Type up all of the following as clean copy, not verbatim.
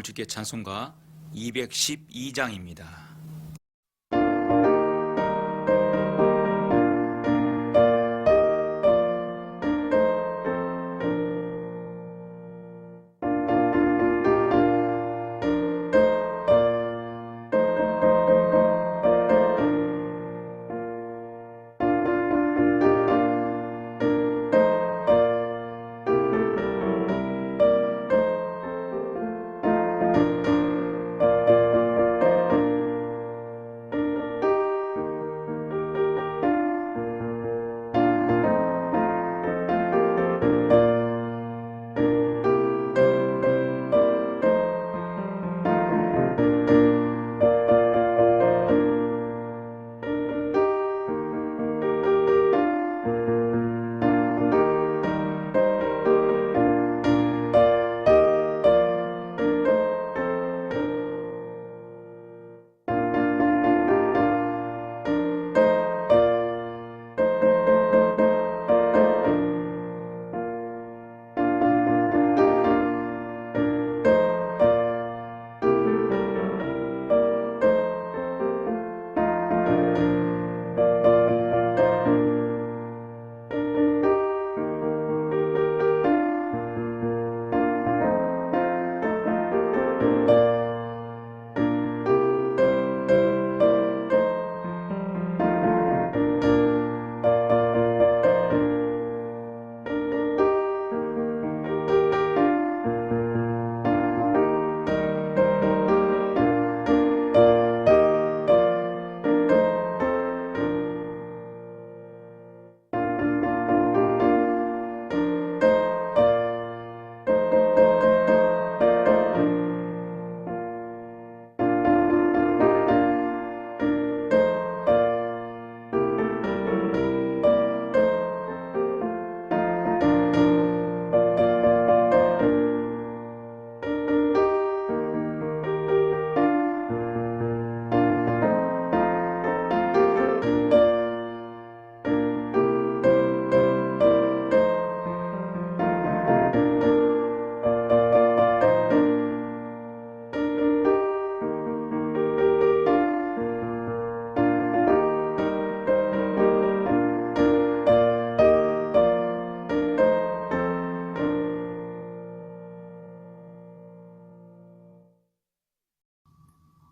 영광을 주께 찬송가 212장입니다.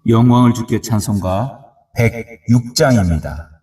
영광을 주께 찬송가 106장입니다.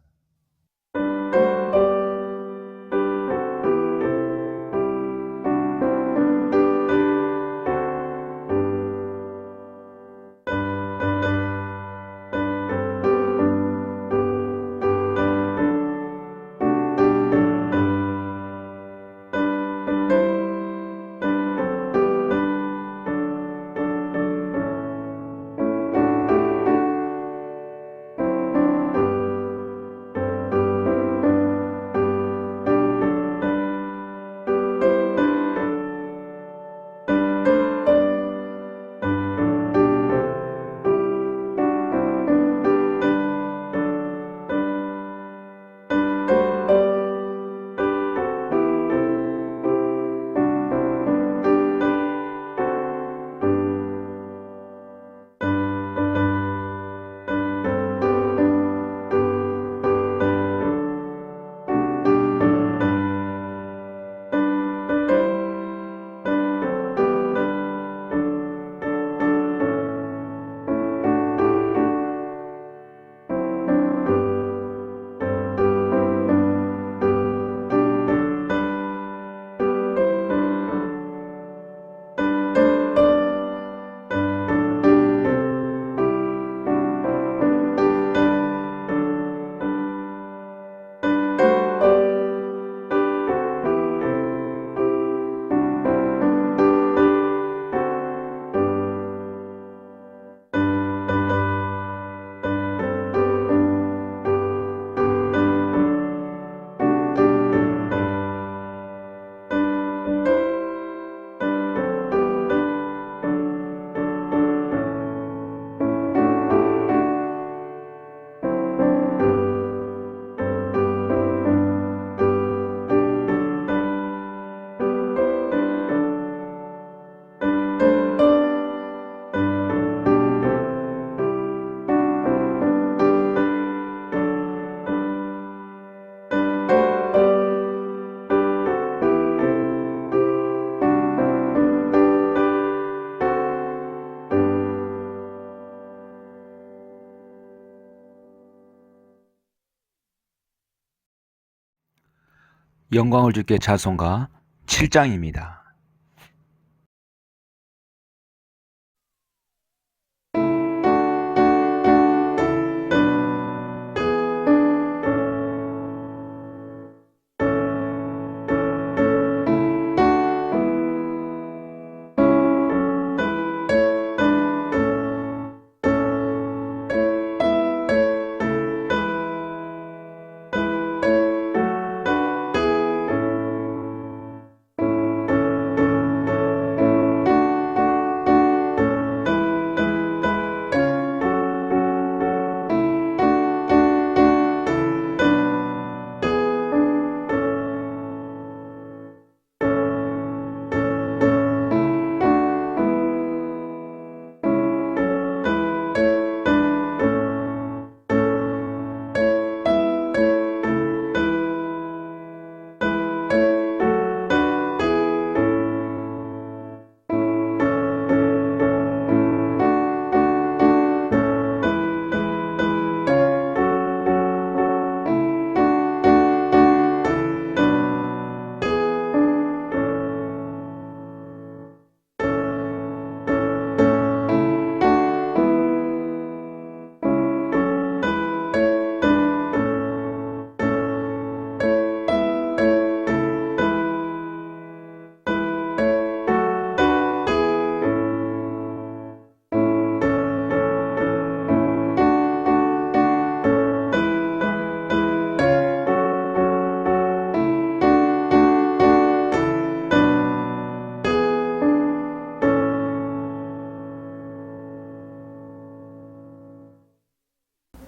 영광을 주께 찬송가 7장입니다.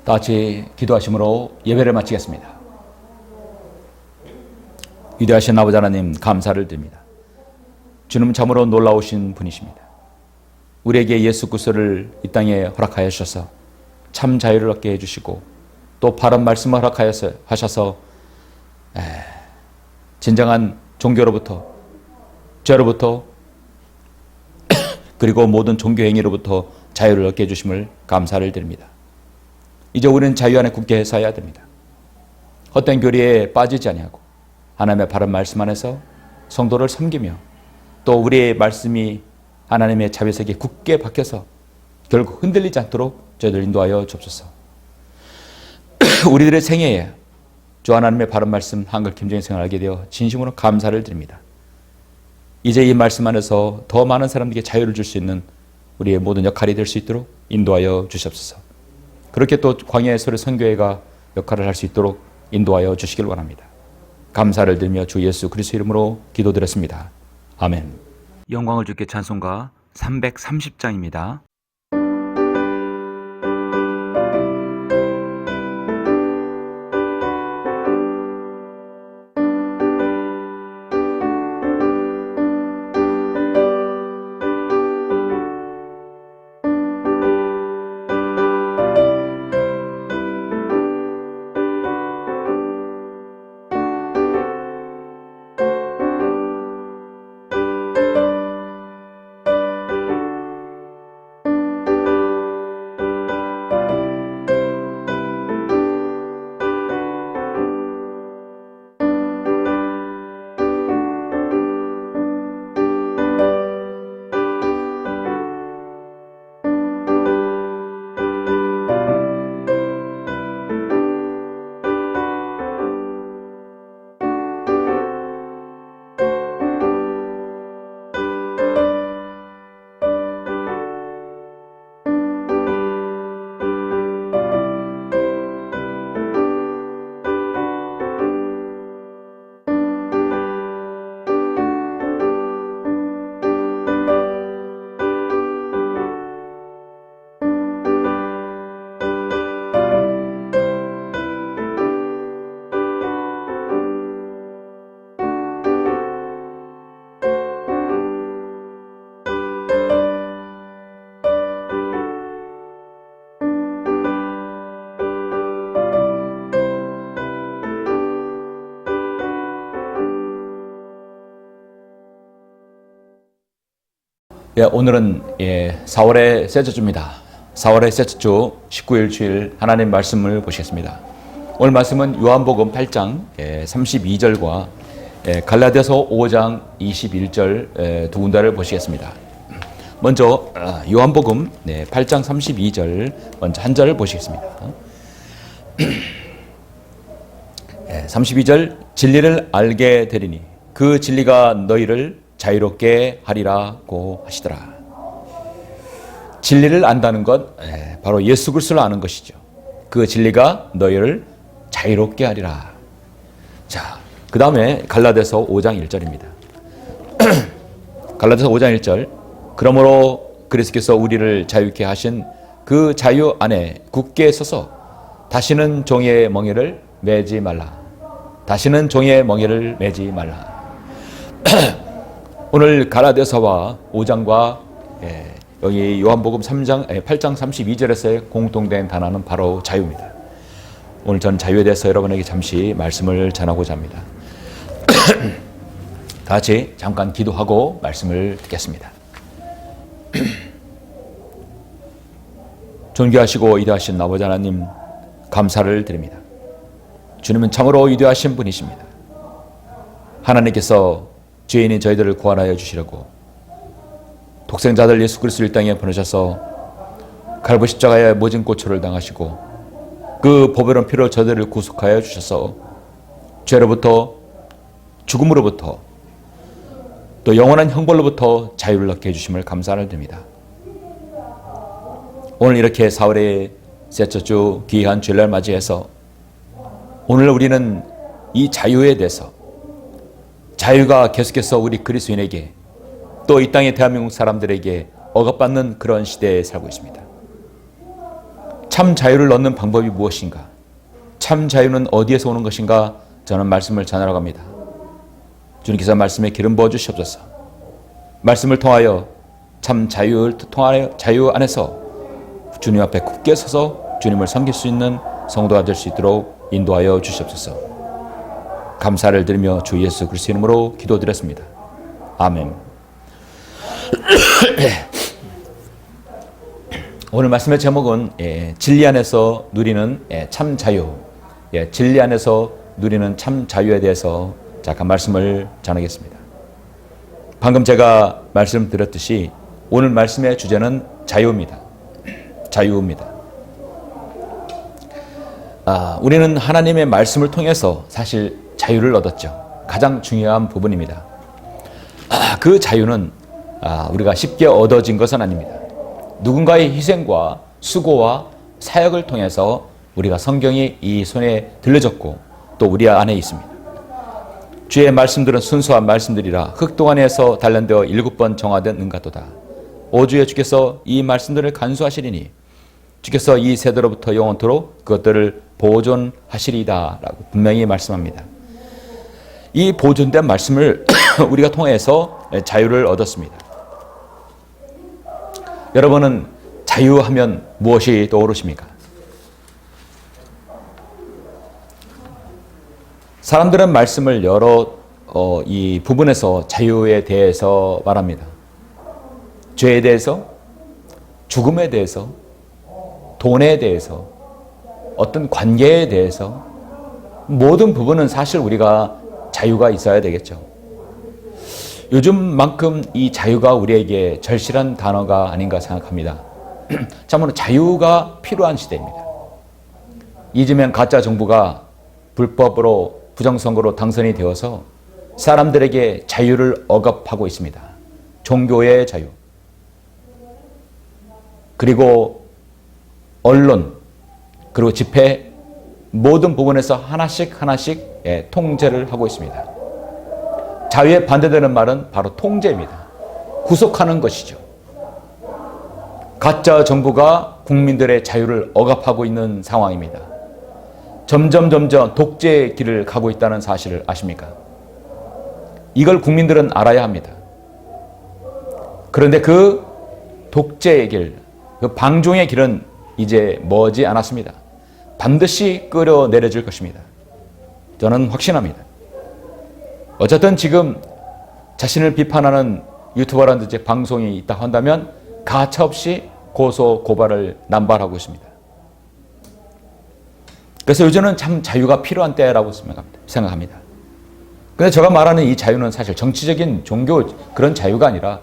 다 같이 기도하심으로 예배를 마치겠습니다. 위대하신 아버지 하나님 감사를 드립니다. 주님 참으로 놀라우신 분이십니다. 우리에게 예수 그리스도를 이 땅에 허락하여 주셔서 참 자유를 얻게 해주시고 또 바른 말씀을 하셔서 진정한 종교로부터 죄로부터 그리고 모든 종교 행위로부터 자유를 얻게 해주심을 감사를 드립니다. 이제 우리는 자유 안에 굳게 서야 됩니다. 헛된 교리에 빠지지 아니하고 하나님의 바른 말씀 안에서 성도를 섬기며 또 우리의 말씀이 하나님의 자비색에 굳게 박혀서 결국 흔들리지 않도록 저희들 인도하여 주옵소서. 우리들의 생애에 주 하나님의 바른 말씀 한글 김정희 생활을 알게 되어 진심으로 감사를 드립니다. 이제 이 말씀 안에서 더 많은 사람들에게 자유를 줄 수 있는 우리의 모든 역할이 될 수 있도록 인도하여 주시옵소서. 그렇게 또 광야의 소리 선교회가 역할을 할 수 있도록 인도하여 주시길 원합니다. 감사를 드리며 주 예수 그리스도 이름으로 기도드렸습니다. 아멘. 영광을 주께 찬송가 330장입니다. 오늘은 4월의 셋째 주입니다. 4월의 셋째 주 19일 주일 하나님 말씀을 보시겠습니다. 오늘 말씀은 요한복음 8장 32절과 갈라디아서 5장 21절 두 군데를 보시겠습니다. 먼저 요한복음 8장 32절 먼저 한 절을 보시겠습니다. 32절 진리를 알게 되리니 그 진리가 너희를 자유롭게 하리라고 하시더라. 진리를 안다는 것 바로 예수 그리스도를 아는 것이죠. 그 진리가 너희를 자유롭게 하리라. 자, 그 다음에 갈라디아서 5장 1절입니다. 갈라디아서 5장 1절 그러므로 그리스도께서 우리를 자유케 하신 그 자유 안에 굳게 서서 다시는 종의 멍에를 매지 말라. 다시는 종의 멍에를 매지 말라. 오늘 갈라디아서와 5장과 여기 요한복음 8장 32절에서의 공통된 단어는 바로 자유입니다. 오늘 저는 자유에 대해서 여러분에게 잠시 말씀을 전하고자 합니다. 다 같이 잠깐 기도하고 말씀을 듣겠습니다. 존귀하시고 위대하신 아버지 하나님 감사를 드립니다. 주님은 참으로 위대하신 분이십니다. 하나님께서 죄인인 저희들을 구원하여 주시려고 독생자들 예수 그리스도를 이 땅에 보내셔서 갈보리 십자가의 모진 고초를 당하시고 그 보배로운 피로 저희들을 구속하여 주셔서 죄로부터 죽음으로부터 또 영원한 형벌로부터 자유를 얻게 해주심을 감사를 드립니다. 오늘 이렇게 4월의 셋째 주 귀한 주일날 맞이해서 오늘 우리는 이 자유에 대해서 자유가 계속해서 우리 그리스도인에게 또 이 땅의 대한민국 사람들에게 억압받는 그런 시대에 살고 있습니다. 참 자유를 얻는 방법이 무엇인가? 참 자유는 어디에서 오는 것인가? 저는 말씀을 전하러 갑니다. 주님께서 말씀에 기름 부어 주시옵소서. 말씀을 통하여 참 자유를 통하여 자유 안에서 주님 앞에 굳게 서서 주님을 섬길 수 있는 성도가 될 수 있도록 인도하여 주시옵소서. 감사를 드리며 주 예수 그리스도 이름으로 기도드렸습니다. 아멘. 오늘 말씀의 제목은 진리 안에서 누리는 참 자유, 진리 안에서 누리는 참 자유에 대해서 잠깐 말씀을 전하겠습니다. 방금 제가 말씀드렸듯이 오늘 말씀의 주제는 자유입니다. 자유입니다. 우리는 하나님의 말씀을 통해서 사실 자유를 얻었죠. 가장 중요한 부분입니다. 그 자유는 우리가 쉽게 얻어진 것은 아닙니다. 누군가의 희생과 수고와 사역을 통해서 우리가 성경이 이 손에 들려졌고 또 우리 안에 있습니다. 주의 말씀들은 순수한 말씀들이라 흑동안에서 단련되어 7번 정화된 은가도다. 오주의 주께서 이 말씀들을 간수하시리니 주께서 이 세대로부터 영원토록 그것들을 보존하시리이다 라고 분명히 말씀합니다. 이 보존된 말씀을 우리가 통해서 자유를 얻었습니다. 여러분은 자유하면 무엇이 떠오르십니까? 사람들은 말씀을 여러 이 부분에서 자유에 대해서 말합니다. 죄에 대해서, 죽음에 대해서, 돈에 대해서, 어떤 관계에 대해서 모든 부분은 사실 우리가 자유가 있어야 되겠죠. 요즘만큼 이 자유가 우리에게 절실한 단어가 아닌가 생각합니다. 참으로 자유가 필요한 시대입니다. 이재명 가짜 정부가 불법으로 부정선거로 당선이 되어서 사람들에게 자유를 억압하고 있습니다. 종교의 자유, 그리고 언론, 그리고 집회 모든 부분에서 하나씩 통제를 하고 있습니다. 자유에 반대되는 말은 바로 통제입니다. 구속하는 것이죠. 가짜 정부가 국민들의 자유를 억압하고 있는 상황입니다. 점점 독재의 길을 가고 있다는 사실을 아십니까? 이걸 국민들은 알아야 합니다. 그런데 그 독재의 길, 그 방종의 길은 이제 머지 않았습니다. 반드시 끌어내려질 것입니다. 저는 확신합니다. 어쨌든 지금 자신을 비판하는 유튜버라든지 방송이 있다 한다면 가차없이 고소 고발을 남발하고 있습니다. 그래서 요즘은 참 자유가 필요한 때라고 생각합니다. 근데 제가 말하는 이 자유는 사실 정치적인 종교 그런 자유가 아니라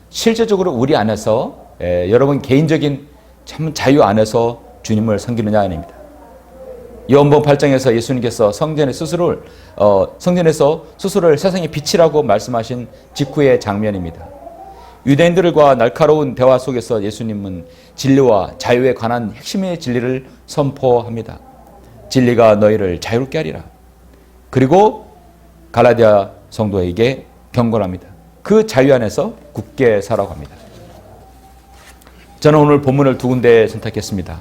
실제적으로 우리 안에서 여러분 개인적인 참 자유 안에서 주님을 섬기느냐 아닙니다. 요한복음 8장에서 예수님께서 성전에서 스스로를 세상의 빛이라고 말씀하신 직후의 장면입니다. 유대인들과 날카로운 대화 속에서 예수님은 진리와 자유에 관한 핵심의 진리를 선포합니다. 진리가 너희를 자유롭게 하리라. 그리고 갈라디아 성도에게 경고합니다. 그 자유 안에서 굳게 살아가고 합니다. 저는 오늘 본문을 두 군데 선택했습니다.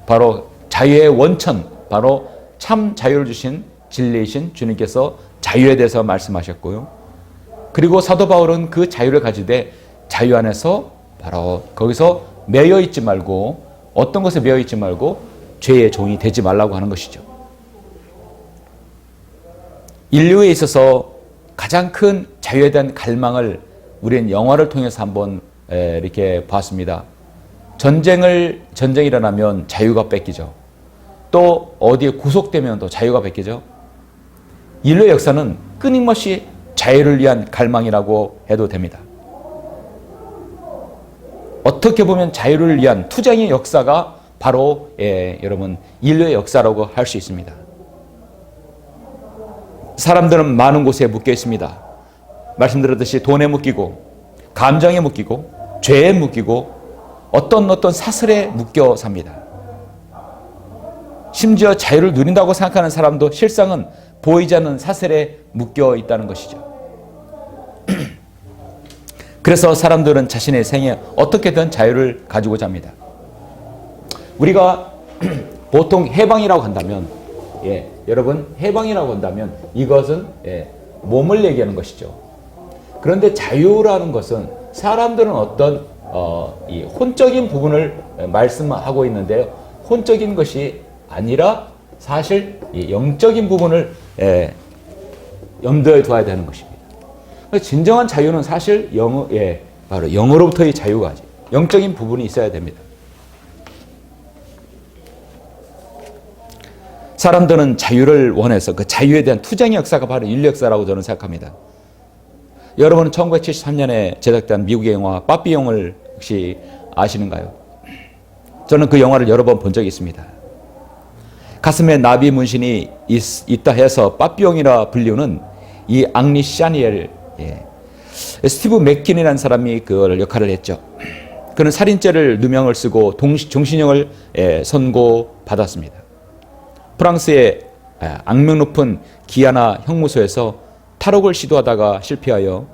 바로 자유의 원천, 바로 참 자유를 주신 진리이신 주님께서 자유에 대해서 말씀하셨고요. 그리고 사도 바울은 그 자유를 가지되 자유 안에서 바로 거기서 매여 있지 말고 어떤 것에 매여 있지 말고 죄의 종이 되지 말라고 하는 것이죠. 인류에 있어서 가장 큰 자유에 대한 갈망을 우리는 영화를 통해서 한번 이렇게 봤습니다. 전쟁이 일어나면 자유가 뺏기죠. 또 어디에 구속되면 또 자유가 뺏기죠. 인류의 역사는 끊임없이 자유를 위한 갈망이라고 해도 됩니다. 어떻게 보면 자유를 위한 투쟁의 역사가 바로 여러분 인류의 역사라고 할 수 있습니다. 사람들은 많은 곳에 묶여 있습니다. 말씀드렸듯이 돈에 묶이고 감정에 묶이고 죄에 묶이고 어떤 사슬에 묶여 삽니다. 심지어 자유를 누린다고 생각하는 사람도 실상은 보이지 않는 사슬에 묶여 있다는 것이죠. 그래서 사람들은 자신의 생에 어떻게든 자유를 가지고자 합니다. 우리가 보통 해방이라고 한다면 여러분 해방이라고 한다면 이것은 몸을 얘기하는 것이죠. 그런데 자유라는 것은 사람들은 어떤 이 혼적인 부분을 말씀하고 있는데요. 혼적인 것이 아니라 사실 이 영적인 부분을 염두에 둬야 되는 것입니다. 진정한 자유는 사실 바로 영으로부터의 자유가 영적인 부분이 있어야 됩니다. 사람들은 자유를 원해서 그 자유에 대한 투쟁의 역사가 바로 인류 역사라고 저는 생각합니다. 여러분은 1973년에 제작된 미국의 영화 빠삐용을 혹시 아시는가요? 저는 그 영화를 여러 번 본 적이 있습니다. 가슴에 나비 문신이 있다 해서 빠삐용이라 불리우는 이 앙리 샤니엘, 스티브 맥킨이라는 사람이 그 역할을 했죠. 그는 살인죄를 누명을 쓰고 종신형을 선고받았습니다. 프랑스의 악명 높은 기아나 형무소에서 탈옥을 시도하다가 실패하여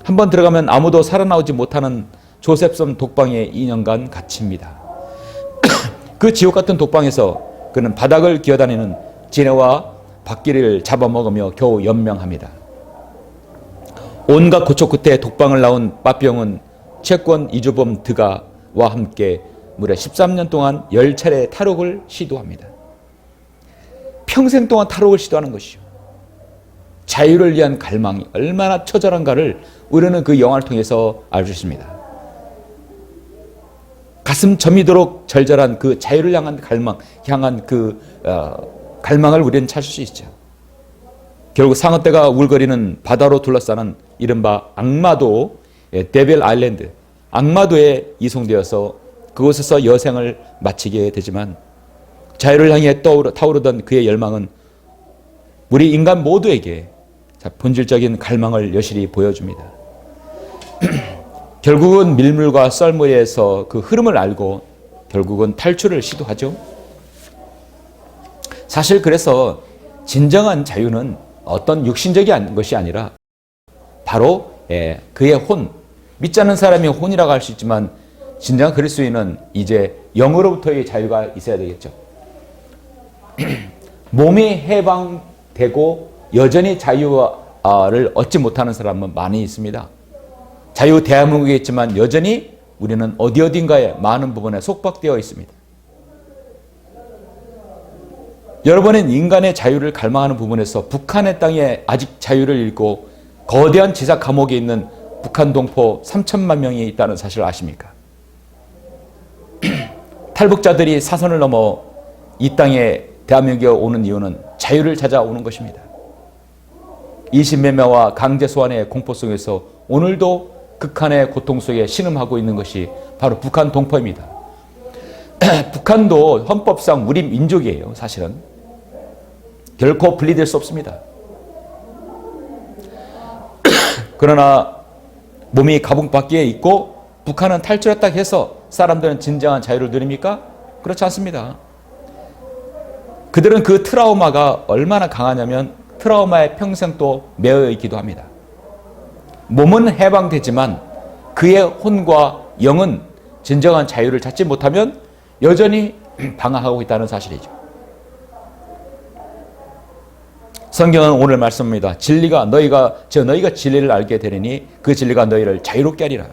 한번 들어가면 아무도 살아나오지 못하는 조셉섬 독방에 2년간 갇힙니다. 그 지옥 같은 독방에서 그는 바닥을 기어다니는 지네와 바퀴를 잡아먹으며 겨우 연명합니다. 온갖 고초 끝에 독방을 나온 빠삐용은 채권 이주범 드가와 함께 무려 13년 동안 10차례 탈옥을 시도합니다. 평생 동안 탈옥을 시도하는 것이죠. 자유를 위한 갈망이 얼마나 처절한가를 우리는 그 영화를 통해서 알 수 있습니다. 가슴 저미도록 절절한 그 자유를 향한 갈망을 우리는 찾을 수 있죠. 결국 상어떼가 울거리는 바다로 둘러싸는 이른바 악마도 데빌 아일랜드, 악마도에 이송되어서 그곳에서 여생을 마치게 되지만 자유를 향해 타오르던 그의 열망은 우리 인간 모두에게 본질적인 갈망을 여실히 보여줍니다. 결국은 밀물과 썰물에서 그 흐름을 알고 결국은 탈출을 시도하죠. 사실 그래서 진정한 자유는 어떤 육신적인 것이 아니라 바로 그의 혼, 믿지 않는 사람이 혼이라고 할 수 있지만 진정한 그리스도인은 이제 영으로부터의 자유가 있어야 되겠죠. 몸이 해방되고 여전히 자유를 얻지 못하는 사람은 많이 있습니다. 자유 대한민국에 있지만 여전히 우리는 어딘가에 많은 부분에 속박되어 있습니다. 여러분은 인간의 자유를 갈망하는 부분에서 북한의 땅에 아직 자유를 잃고 거대한 지사 감옥에 있는 북한 동포 3천만 명이 있다는 사실을 아십니까? 탈북자들이 사선을 넘어 이 땅에 대한민국에 오는 이유는 자유를 찾아오는 것입니다. 20몇 명와 강제 소환의 공포 속에서 오늘도 극한의 고통 속에 신음하고 있는 것이 바로 북한 동포입니다. 북한도 헌법상 우리 민족이에요. 사실은 결코 분리될 수 없습니다. 그러나 몸이 가복 밖에 있고 북한은 탈출했다 해서 사람들은 진정한 자유를 누립니까? 그렇지 않습니다. 그들은 그 트라우마가 얼마나 강하냐면 트라우마에 평생 또 매여 있기도 합니다. 몸은 해방되지만 그의 혼과 영은 진정한 자유를 찾지 못하면 여전히 방황하고 있다는 사실이죠. 성경은 오늘 말씀입니다. 너희가 진리를 알게 되리니 그 진리가 너희를 자유롭게 하리라.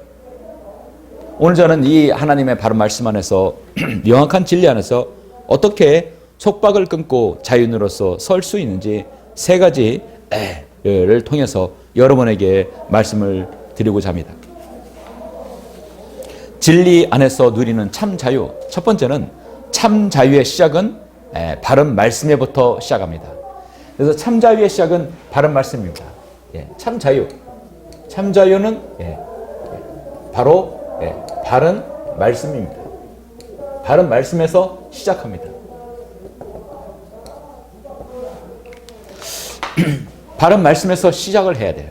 오늘 저는 이 하나님의 바른 말씀 안에서 명확한 진리 안에서 어떻게 속박을 끊고 자유인으로서 설 수 있는지 세 가지를 통해서 여러분에게 말씀을 드리고자 합니다. 진리 안에서 누리는 참 자유. 첫 번째는 참 자유의 시작은 바른 말씀에부터 시작합니다. 그래서 참 자유의 시작은 바른 말씀입니다. 참 자유. 참 자유는 바로 바른 말씀입니다. 바른 말씀에서 시작합니다. 바른 말씀에서 시작을 해야 돼요.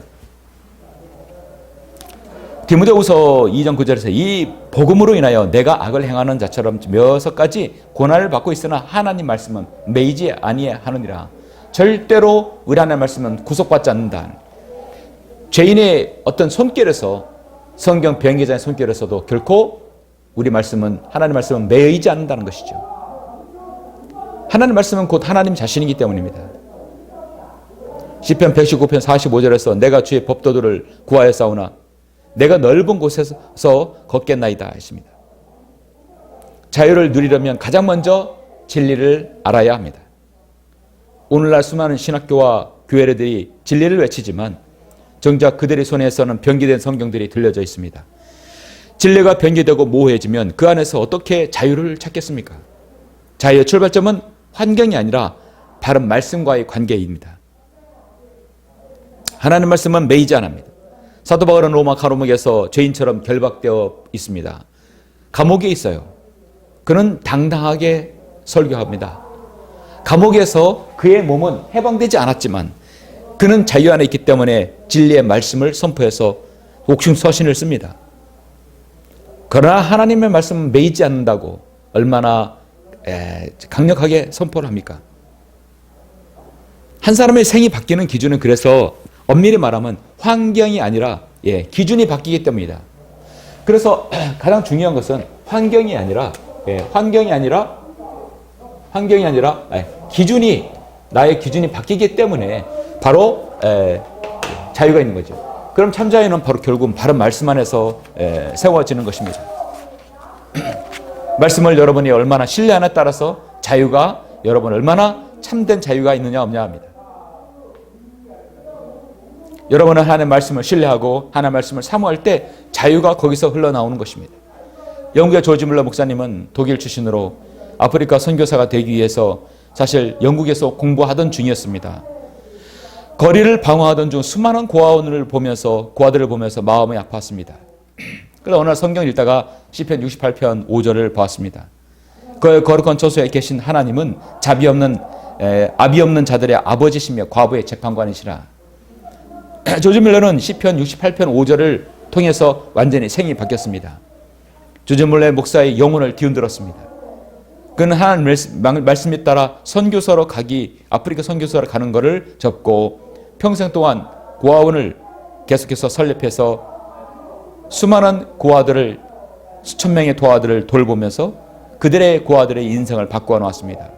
디모데후서 2장 9절에서 이 복음으로 인하여 내가 악을 행하는 자처럼 몇 가지 고난을 받고 있으나 하나님 말씀은 매이지 아니하느니라. 절대로 우리 하나님 말씀은 구속받지 않는다. 죄인의 어떤 손길에서 성경 변기자의 손길에서도 결코 우리 말씀은 하나님 말씀은 매이지 않는다는 것이죠. 하나님 말씀은 곧 하나님 자신이기 때문입니다. 시편 119편 45절에서 내가 주의 법도들을 구하여 싸우나 내가 넓은 곳에서 걷겠나이다 했습니다. 자유를 누리려면 가장 먼저 진리를 알아야 합니다. 오늘날 수많은 신학교와 교회들이 진리를 외치지만 정작 그들의 손에서는 변기된 성경들이 들려져 있습니다. 진리가 변기되고 모호해지면 그 안에서 어떻게 자유를 찾겠습니까? 자유의 출발점은 환경이 아니라 바른 말씀과의 관계입니다. 하나님 말씀은 매이지 않습니다. 사도 바울은 로마 감옥에서 죄인처럼 결박되어 있습니다. 감옥에 있어요. 그는 당당하게 설교합니다. 감옥에서 그의 몸은 해방되지 않았지만 그는 자유 안에 있기 때문에 진리의 말씀을 선포해서 옥중 서신을 씁니다. 그러나 하나님의 말씀은 매이지 않는다고 얼마나 강력하게 선포를 합니까? 한 사람의 생이 바뀌는 기준은 그래서 엄밀히 말하면 환경이 아니라 기준이 바뀌기 때문이다. 그래서 가장 중요한 것은 환경이 아니라 기준이 나의 기준이 바뀌기 때문에 바로 자유가 있는 거죠. 그럼 참 자유는 바로 결국은 바른 말씀 안에서 세워지는 것입니다. 말씀을 여러분이 얼마나 신뢰하느냐에 따라서 자유가 여러분 얼마나 참된 자유가 있느냐 없냐 합니다. 여러분은 하나님의 말씀을 신뢰하고 하나님의 말씀을 사모할 때 자유가 거기서 흘러나오는 것입니다. 영국의 조지 물러 목사님은 독일 출신으로 아프리카 선교사가 되기 위해서 사실 영국에서 공부하던 중이었습니다. 거리를 방황하던 중 수많은 고아들을 보면서 마음이 아팠습니다. 그러다 어느 날 성경을 읽다가 시편 68편 5절을 보았습니다. 그 거룩한 저수에 계신 하나님은 아비 없는 자들의 아버지시며 과부의 재판관이시라. 조지 밀러는 시편 68편 5절을 통해서 완전히 생이 바뀌었습니다. 조지 밀러 목사의 영혼을 뒤흔들었습니다. 그는 하나님 말씀에 따라 아프리카 선교사로 가는 것을 접고 평생 동안 고아원을 계속해서 설립해서 수많은 고아들을 수천 명의 고아들을 돌보면서 그들의 고아들의 인생을 바꾸어 놓았습니다.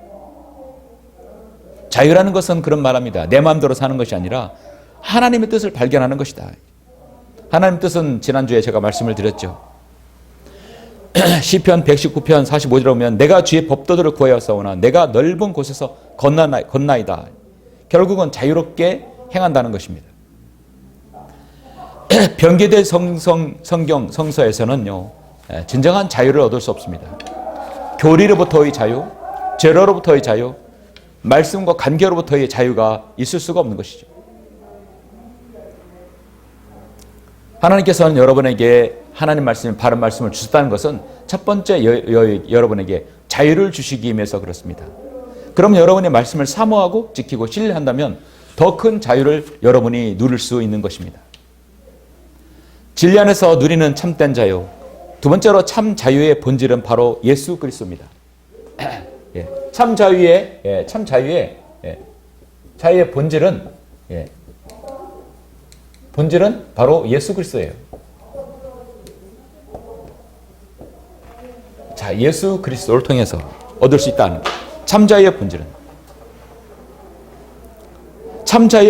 자유라는 것은 그런 말합니다. 내 마음대로 사는 것이 아니라 하나님의 뜻을 발견하는 것이다. 하나님의 뜻은 지난주에 제가 말씀을 드렸죠. 시편 119편 45절에 보면 내가 주의 법도들을 구하여 싸우나 내가 넓은 곳에서 건나이다. 결국은 자유롭게 행한다는 것입니다. 변개된 성서에서는요 진정한 자유를 얻을 수 없습니다. 교리로부터의 자유, 죄로부터의 자유, 말씀과 관계로부터의 자유가 있을 수가 없는 것이죠. 하나님께서는 여러분에게 하나님 말씀, 바른 말씀을 주셨다는 것은 첫 번째 여러분에게 자유를 주시기 위해서 그렇습니다. 그럼 여러분의 말씀을 사모하고 지키고 신뢰한다면 더 큰 자유를 여러분이 누릴 수 있는 것입니다. 진리 안에서 누리는 참된 자유. 두 번째로 참 자유의 본질은 바로 예수 그리스도입니다. 참 자유의 자유의 본질은 바로 예수 그리스도예요. 자, 예수 그리스도를 통해서 얻을 수 있다는 참 자유의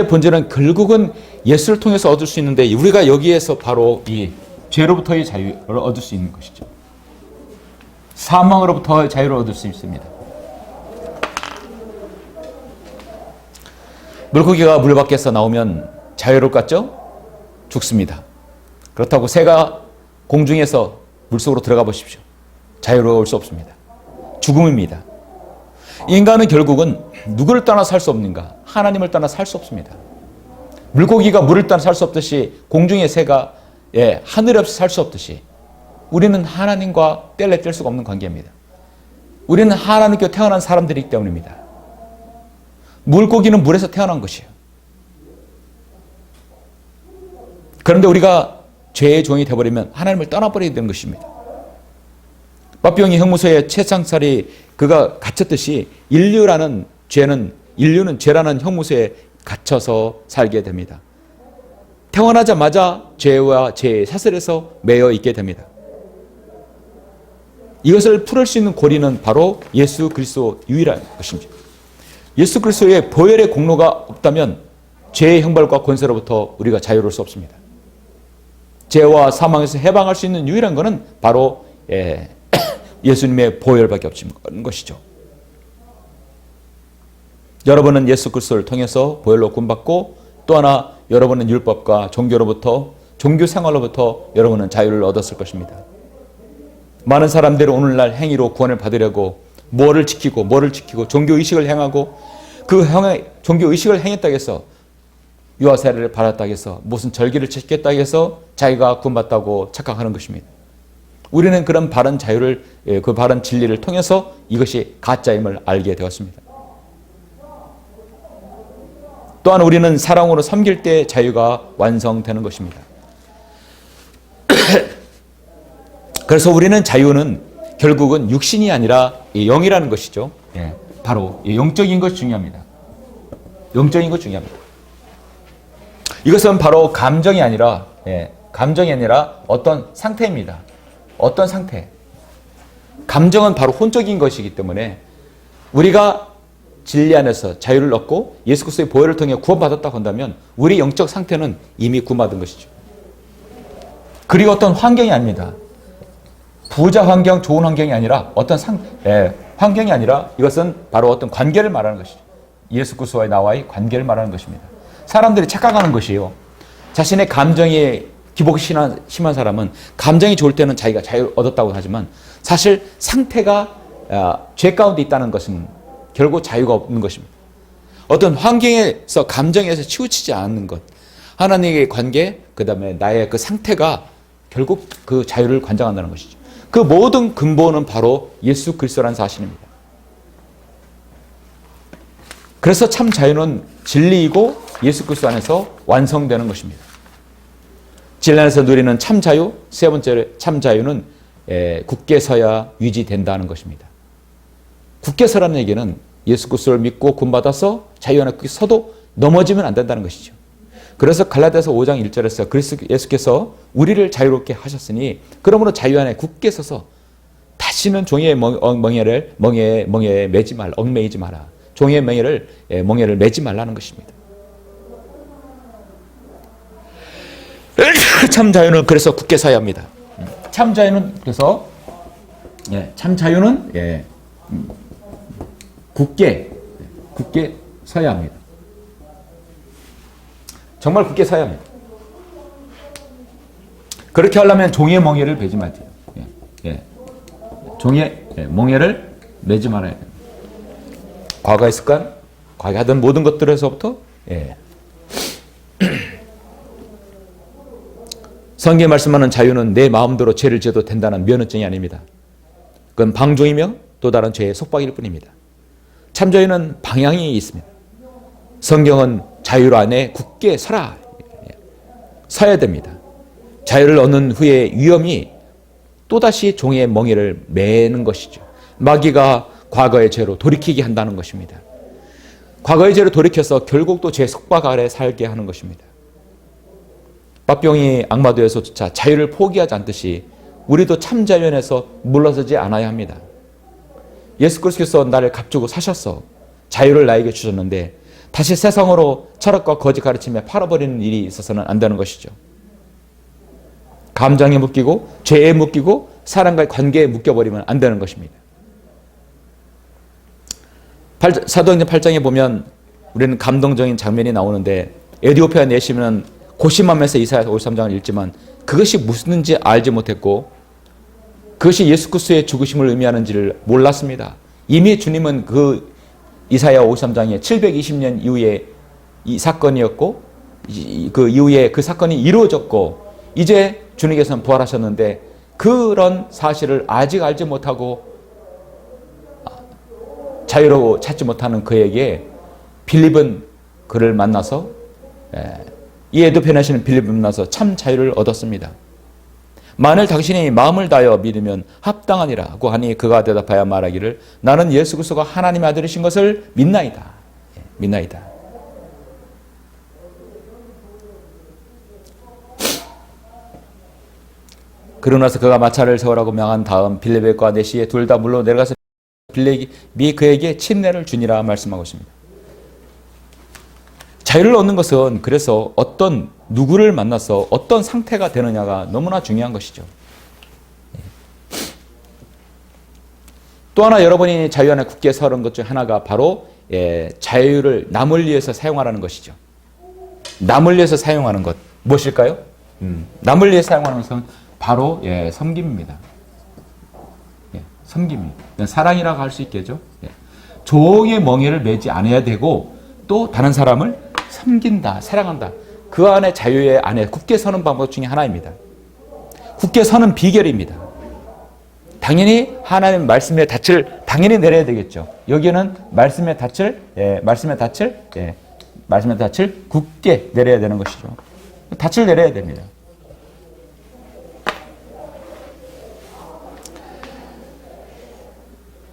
본질은 결국은 예수를 통해서 얻을 수 있는데 우리가 여기에서 바로 이 죄로부터의 자유를 얻을 수 있는 것이죠. 사망으로부터 자유를 얻을 수 있습니다. 물고기가 물 밖에서 나오면 자유로울 것 같죠? 죽습니다. 그렇다고 새가 공중에서 물속으로 들어가 보십시오. 자유로울 수 없습니다. 죽음입니다. 인간은 결국은 누구를 떠나 살 수 없는가? 하나님을 떠나 살 수 없습니다. 물고기가 물을 떠나 살 수 없듯이 공중의 새가 하늘 없이 살 수 없듯이 우리는 하나님과 뗄래 뗄 수가 없는 관계입니다. 우리는 하나님께 태어난 사람들이기 때문입니다. 물고기는 물에서 태어난 것이에요. 그런데 우리가 죄의 종이 되어버리면 하나님을 떠나버리게 되는 것입니다. 빠삐용이 형무소에 최상살이 그가 갇혔듯이 인류는 죄라는 형무소에 갇혀서 살게 됩니다. 태어나자마자 죄와 죄의 사슬에서 매여 있게 됩니다. 이것을 풀을 수 있는 고리는 바로 예수 그리스도 유일한 것입니다. 예수 그리스도의 보혈의 공로가 없다면 죄의 형벌과 권세로부터 우리가 자유로울 수 없습니다. 죄와 사망에서 해방할 수 있는 유일한 것은 바로 예수님의 보혈밖에 없는 것이죠. 여러분은 예수 그리스도를 통해서 보혈로 구원받고 또 하나 여러분은 율법과 종교 생활로부터 여러분은 자유를 얻었을 것입니다. 많은 사람들이 오늘날 행위로 구원을 받으려고 뭐를 지키고 종교의식을 행하고 그 종교의식을 행했다고 해서 유아세례를 받았다고 해서 무슨 절기를 지켰다고 해서 자기가 구원받다고 착각하는 것입니다. 우리는 그런 바른 자유를, 그 바른 진리를 통해서 이것이 가짜임을 알게 되었습니다. 또한 우리는 사랑으로 섬길 때 자유가 완성되는 것입니다. 그래서 우리는 자유는 결국은 육신이 아니라 영이라는 것이죠. 바로 영적인 것이 중요합니다. 영적인 것이 중요합니다. 이것은 바로 감정이 아니라 어떤 상태입니다. 어떤 상태. 감정은 바로 혼적인 것이기 때문에 우리가 진리 안에서 자유를 얻고 예수 그리스도의 보혈을 통해 구원받았다고 한다면 우리 영적 상태는 이미 구원받은 것이죠. 그리고 어떤 환경이 아닙니다. 부자 환경, 좋은 환경이 아니라 환경이 아니라 이것은 바로 어떤 관계를 말하는 것이죠. 예수 그리스도와 나와의 관계를 말하는 것입니다. 사람들이 착각하는 것이에요. 자신의 감정에 기복이 심한 사람은 감정이 좋을 때는 자기가 자유를 얻었다고 하지만 사실 상태가 죄 가운데 있다는 것은 결국 자유가 없는 것입니다. 어떤 환경에서 감정에서 치우치지 않는 것, 하나님의 관계, 그 다음에 나의 그 상태가 결국 그 자유를 관장한다는 것이죠. 그 모든 근본은 바로 예수 그리스도라는 사실입니다. 그래서 참 자유는 진리이고 예수 그리스도 안에서 완성되는 것입니다. 진리 안에서 누리는 참 자유, 세 번째 참 자유는 굳게 서야 유지된다는 것입니다. 굳게 서라는 얘기는 예수 그리스도를 믿고 구원받아서 자유 안에 굳게 서도 넘어지면 안 된다는 것이죠. 그래서 갈라디아서 5장 1절에서 예수께서 우리를 자유롭게 하셨으니 그러므로 자유 안에 굳게 서서 다시는 종의 멍에에 매지 말라, 얽매이지 마라. 종의 멍에를 매지 말라는 것입니다. 참 자유는 그래서 굳게 서야 합니다. 참 자유는 그래서 굳게 서야 합니다. 정말 굳게 서야 합니다. 그렇게 하려면 종의 멍에를 매지 말아야 돼요. 종의 멍에를 매지 말아야 돼요. 과거의 습관, 과거에 하던 모든 것들에서부터 성경에 말씀하는 자유는 내 마음대로 죄를 지어도 된다는 면허증이 아닙니다. 그건 방종이며 또 다른 죄의 속박일 뿐입니다. 참자유는 방향이 있습니다. 성경은 자유 안에 굳게 서야 됩니다. 자유를 얻는 후에 위험이 또다시 종의 멍에를 매는 것이죠. 마귀가 과거의 죄로 돌이키게 한다는 것입니다. 과거의 죄로 돌이켜서 결국 또 죄 속박 아래 살게 하는 것입니다. 박병이 악마도에서조차 자유를 포기하지 않듯이 우리도 참 자유 안에서 물러서지 않아야 합니다. 예수 그리스도께서 나를 값주고 사셔서 자유를 나에게 주셨는데 다시 세상으로 철학과 거짓 가르침에 팔아버리는 일이 있어서는 안 되는 것이죠. 감정에 묶이고 죄에 묶이고 사람과의 관계에 묶여버리면 안 되는 것입니다. 사도행전 8장에 보면 우리는 감동적인 장면이 나오는데 에디오피아 내시면 고심하면서 이사야 53장을 읽지만 그것이 무슨지 알지 못했고 그것이 예수 그리스도의 죽으심을 의미하는지를 몰랐습니다. 이미 주님은 그 이사야 53장에 720년 이후에 이 사건이었고 그 이후에 그 사건이 이루어졌고 이제 주님께서는 부활하셨는데 그런 사실을 아직 알지 못하고 자유로 찾지 못하는 그에게 빌립은 그를 만나서 이 에도페나시는 빌립을 만나서 참 자유를 얻었습니다. 만일 당신이 마음을 다하여 믿으면 합당하니라고 하니 그가 대답하여 말하기를 나는 예수 그리스도가 하나님의 아들이신 것을 믿나이다. 믿나이다. 그러고 나서 그가 마차를 세우라고 명한 다음 빌립과 내시에 둘 다 물러 내려가서 빌립이 그에게 침례를 주니라 말씀하고 있습니다. 자유를 얻는 것은 그래서 어떤 누구를 만나서 어떤 상태가 되느냐가 너무나 중요한 것이죠. 또 하나 여러분이 자유 안에 굳게 서는 것 중 하나가 바로 자유를 남을 위해서 사용하라는 것이죠. 남을 위해서 사용하는 것 무엇일까요? 남을 위해서 사용하는 것은 바로 섬김입니다. 섬김입니다. 사랑이라고 할 수 있겠죠. 종의 멍에를 매지 않아야 되고 또 다른 사람을 섬긴다, 사랑한다. 그 안에 자유의 안에 굳게 서는 방법 중에 하나입니다. 굳게 서는 비결입니다. 당연히 하나님 말씀의 닻을 당연히 내려야 되겠죠. 여기는 말씀의 닻을 굳게 내려야 되는 것이죠. 닻을 내려야 됩니다.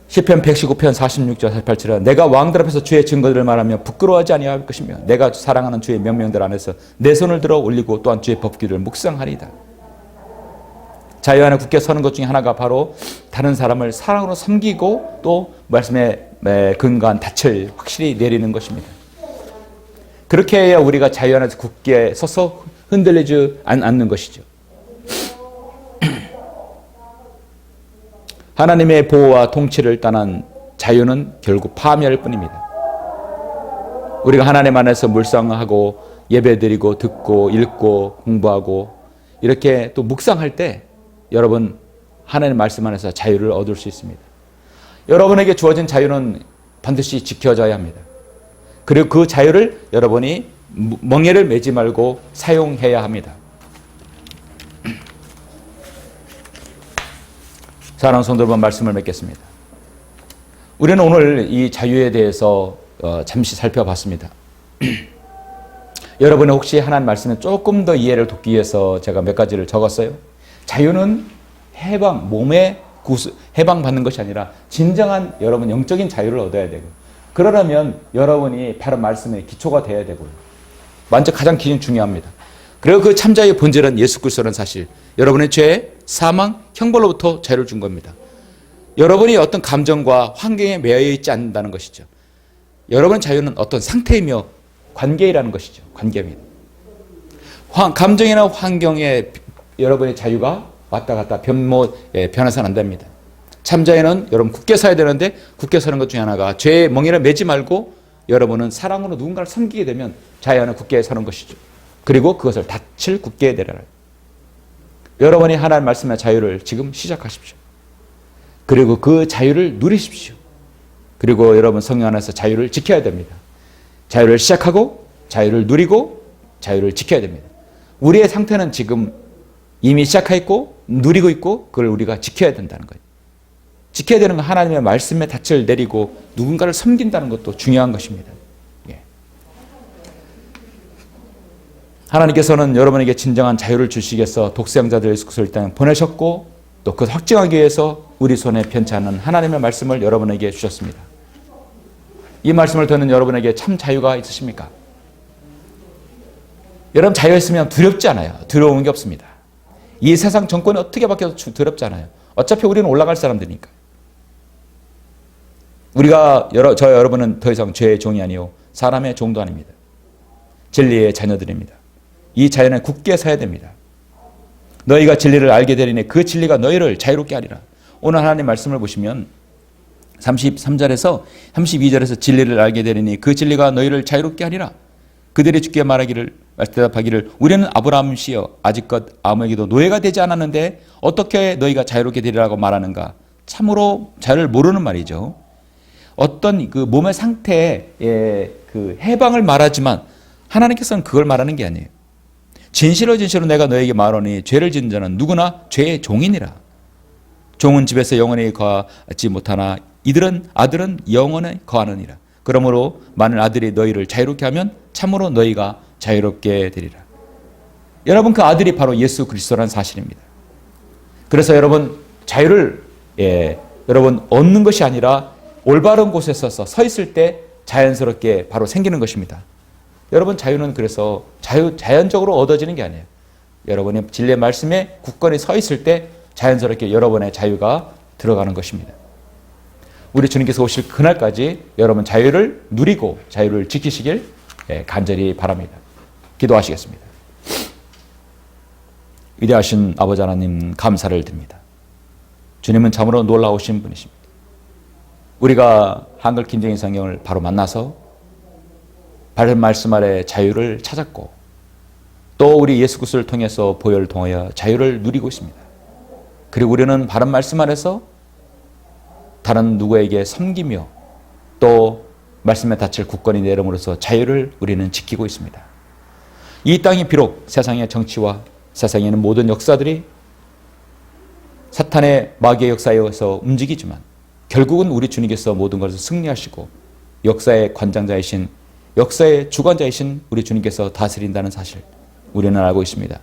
시편 119편 46절 48절은 내가 왕들 앞에서 주의 증거들을 말하며 부끄러워하지 아니할 것이며 내가 사랑하는 주의 명령들 안에서 내 손을 들어 올리고 또한 주의 법규를 묵상하리이다. 자유 안에 굳게 서는 것 중에 하나가 바로 다른 사람을 사랑으로 섬기고 또 말씀에 근거한 닻을 확실히 내리는 것입니다. 그렇게 해야 우리가 자유 안에서 굳게 서서 흔들리지 않는 것이죠. 하나님의 보호와 통치를 떠난 자유는 결국 파멸일 뿐입니다. 우리가 하나님 안에서 묵상하고 예배드리고 듣고 읽고 공부하고 이렇게 또 묵상할 때 여러분 하나님 말씀 안에서 자유를 얻을 수 있습니다. 여러분에게 주어진 자유는 반드시 지켜져야 합니다. 그리고 그 자유를 여러분이 멍에를 매지 말고 사용해야 합니다. 사랑하는 성도 여러분, 말씀을 맺겠습니다. 우리는 오늘 이 자유에 대해서 잠시 살펴봤습니다. 여러분이 혹시 하나님 말씀에 조금 더 이해를 돕기 위해서 제가 몇 가지를 적었어요. 자유는 몸의 해방받는 것이 아니라 진정한 여러분 영적인 자유를 얻어야 되고 그러려면 여러분이 바른 말씀의 기초가 되어야 되고요. 먼저 가장 중요합니다. 그리고 그 참자의 본질은 예수 그리스도라는 사실, 여러분의 죄, 사망, 형벌로부터 자유를 준 겁니다. 여러분이 어떤 감정과 환경에 매여 있지 않는다는 것이죠. 여러분의 자유는 어떤 상태이며 관계라는 것이죠. 관계입니다. 감정이나 환경에 여러분의 자유가 왔다 갔다 변해서는 안 됩니다. 참자유는 여러분 굳게 서야 되는데 굳게 서는 것 중에 하나가 죄의 멍에를 매지 말고 여러분은 사랑으로 누군가를 섬기게 되면 자유 안에 굳게 서는 것이죠. 그리고 그것을 닻을 굳게 내려라. 여러분이 하나님 말씀의 자유를 지금 시작하십시오. 그리고 그 자유를 누리십시오. 그리고 여러분 성령 안에서 자유를 지켜야 됩니다. 자유를 시작하고 자유를 누리고 자유를 지켜야 됩니다. 우리의 상태는 지금 이미 시작했고 누리고 있고 그걸 우리가 지켜야 된다는 거예요. 지켜야 되는 건 하나님의 말씀에 닻을 내리고 누군가를 섬긴다는 것도 중요한 것입니다. 예. 하나님께서는 여러분에게 진정한 자유를 주시기 위해서 독생자들 예수 그리스도를 이 땅에 보내셨고 또 그것을 확증하기 위해서 우리 손에 편치 않은 하나님의 말씀을 여러분에게 주셨습니다. 이 말씀을 듣는 여러분에게 참 자유가 있으십니까? 여러분 자유했으면 두렵지 않아요. 두려운 게 없습니다. 이 세상 정권이 어떻게 바뀌어도 두렵지 않아요. 어차피 우리는 올라갈 사람들이니까. 저 여러분은 더 이상 죄의 종이 아니요 사람의 종도 아닙니다. 진리의 자녀들입니다. 이 자연에 굳게 서야 됩니다. 너희가 진리를 알게 되리니 그 진리가 너희를 자유롭게 하리라. 오늘 하나님 말씀을 보시면 33절에서 32절에서 진리를 알게 되리니 그 진리가 너희를 자유롭게 하리라. 그들이 주께 대답하기를 우리는 아브라함이시여 아직껏 아무에게도 노예가 되지 않았는데 어떻게 너희가 자유롭게 되리라고 말하는가. 참으로 자유를 모르는 말이죠. 어떤 그 몸의 상태의 그 해방을 말하지만 하나님께서는 그걸 말하는 게 아니에요. 진실로 내가 너에게 말하니 죄를 지은 자는 누구나 죄의 종이니라. 종은 집에서 영원히 거하지 못하나 아들은 영원히 거하느니라. 그러므로 만일 아들이 너희를 자유롭게 하면 참으로 너희가 자유롭게 되리라. 여러분 그 아들이 바로 예수 그리스도라는 사실입니다. 그래서 여러분 자유를 여러분 얻는 것이 아니라 올바른 곳에 서 있을 때 자연스럽게 바로 생기는 것입니다. 여러분 자유는 그래서 자연적으로 얻어지는 게 아니에요. 여러분이 진리의 말씀에 굳건히 서 있을 때 자연스럽게 여러분의 자유가 들어가는 것입니다. 우리 주님께서 오실 그날까지 여러분 자유를 누리고 자유를 지키시길 간절히 바랍니다. 기도하시겠습니다. 위대하신 아버지 하나님 감사를 드립니다. 주님은 참으로 놀라우신 분이십니다. 우리가 한글 김정희 성경을 바로 만나서 바른 말씀 아래 자유를 찾았고 또 우리 예수 그리스도를 통해서 보혈을 통하여 자유를 누리고 있습니다. 그리고 우리는 바른 말씀 아래서 다른 누구에게 섬기며 또 말씀의 닻을 굳건히 내름으로써 자유를 우리는 지키고 있습니다. 이 땅이 비록 세상의 정치와 세상에 있는 모든 역사들이 사탄의 마귀의 역사에 의해서 움직이지만 결국은 우리 주님께서 모든 것을 승리하시고 역사의 관장자이신 역사의 주관자이신 우리 주님께서 다스린다는 사실 우리는 알고 있습니다.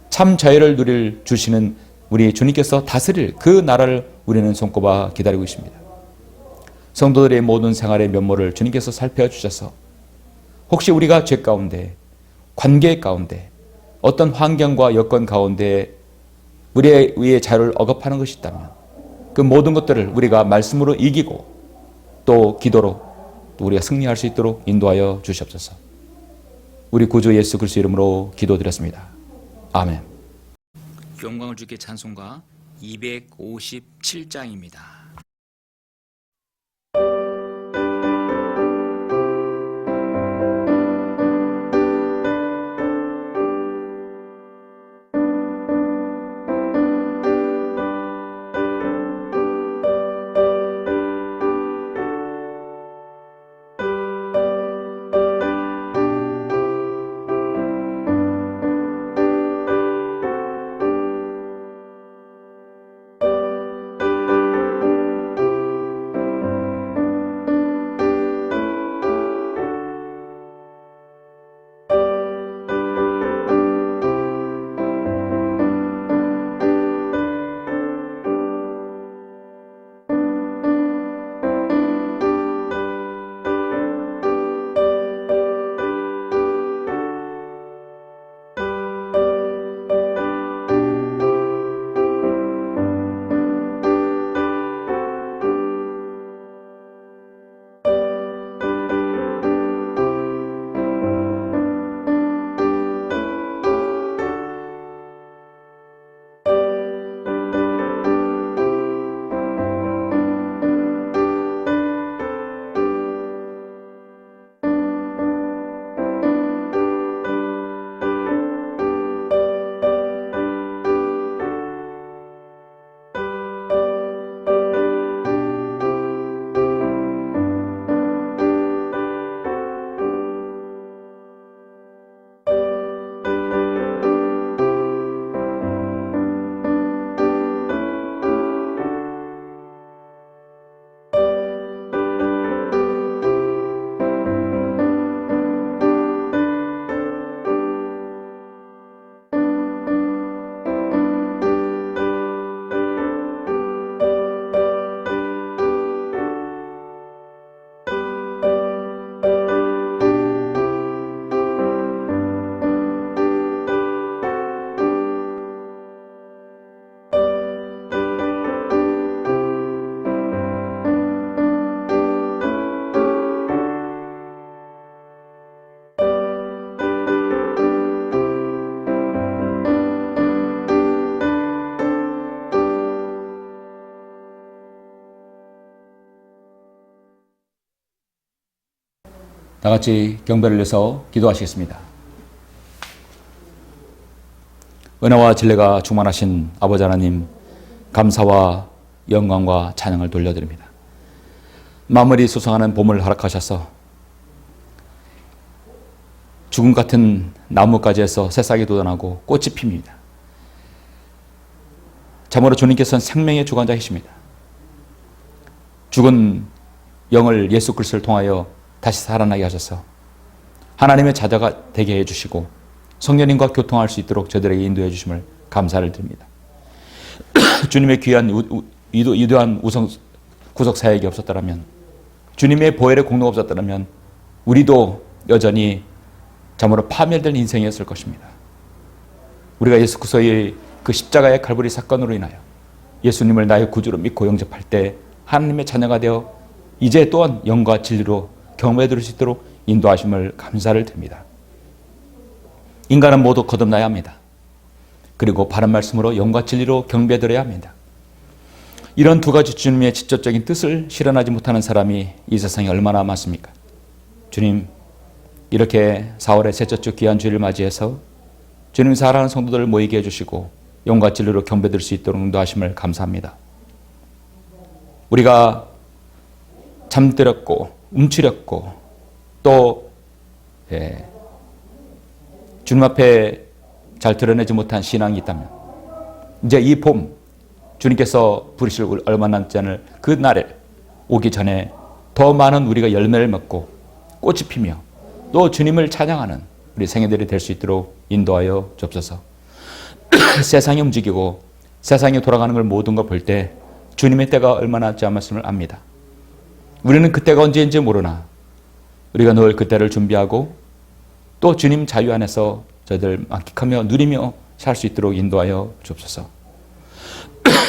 참 자유를 주시는 우리 주님께서 다스릴 그 나라를 우리는 손꼽아 기다리고 있습니다. 성도들의 모든 생활의 면모를 주님께서 살펴주셔서 혹시 우리가 죄 가운데 관계 가운데 어떤 환경과 여건 가운데 우리의 자유를 억압하는 것이 있다면 그 모든 것들을 우리가 말씀으로 이기고 또 기도로 또 우리가 승리할 수 있도록 인도하여 주시옵소서. 우리 구주 예수 그리스도 이름으로 기도드렸습니다. 아멘. 영광을 주께 찬송가 257장입니다. 다 같이 경배를 해서 기도하시겠습니다. 은혜와 진리가 충만하신 아버지 하나님, 감사와 영광과 찬양을 돌려드립니다. 마무리 수성하는 봄을 허락하셔서 죽음 같은 나뭇가지에서 새싹이 돋아나고 꽃이 핍니다. 참으로 주님께서는 생명의 주관자이십니다. 죽은 영을 예수 그리스도를 통하여 다시 살아나게 하셔서 하나님의 자녀가 되게 해주시고 성령님과 교통할 수 있도록 저들에게 인도해 주심을 감사를 드립니다. 주님의 귀한 위대한 구속 사역이 없었다면, 주님의 보혈의 공로가 없었다면 우리도 여전히 참으로 파멸된 인생이었을 것입니다. 우리가 예수 그리스도의 그 십자가의 칼부리 사건으로 인하여 예수님을 나의 구주로 믿고 영접할 때 하나님의 자녀가 되어 이제 또한 영과 진리로 경배해 드릴 수 있도록 인도하심을 감사를 드립니다. 인간은 모두 거듭나야 합니다. 그리고 바른 말씀으로 영과 진리로 경배해 드려야 합니다. 이런 두 가지 주님의 직접적인 뜻을 실현하지 못하는 사람이 이 세상에 얼마나 많습니까? 주님, 이렇게 4월의 셋째 주 귀한 주일을 맞이해서 주님 사랑하는 성도들을 모이게 해주시고 영과 진리로 경배드릴 수 있도록 인도하심을 감사합니다. 우리가 잠들었고 움츠렸고 또 주님 앞에 잘 드러내지 못한 신앙이 있다면 이제 이 봄 주님께서 부르실 얼마 남지 않을 그 날에 오기 전에 더 많은 우리가 열매를 맺고 꽃이 피며 또 주님을 찬양하는 우리 생애들이 될 수 있도록 인도하여 주옵소서. 세상이 움직이고 세상이 돌아가는 걸 모든 걸 볼 때 주님의 때가 얼마나 남지 않았음을 압니다. 우리는 그때가 언제인지 모르나 우리가 늘 그때를 준비하고 또 주님 자유 안에서 저희들 만끽하며 누리며 살 수 있도록 인도하여 주옵소서.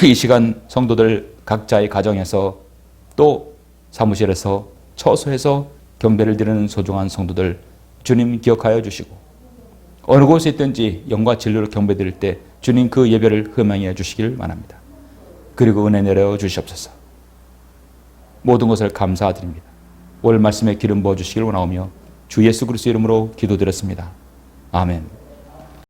이 시간 성도들 각자의 가정에서 또 사무실에서 처소에서 경배를 드리는 소중한 성도들 주님 기억하여 주시고 어느 곳에 있든지 영과 진리로 경배 드릴 때 주님 그 예배를 흠양해 주시길 바랍니다. 그리고 은혜 내려 주시옵소서. 모든 것을 감사드립니다. 오늘 말씀에 기름 부어 주시길 원하오며 주 예수 그리스도 이름으로 기도드렸습니다. 아멘.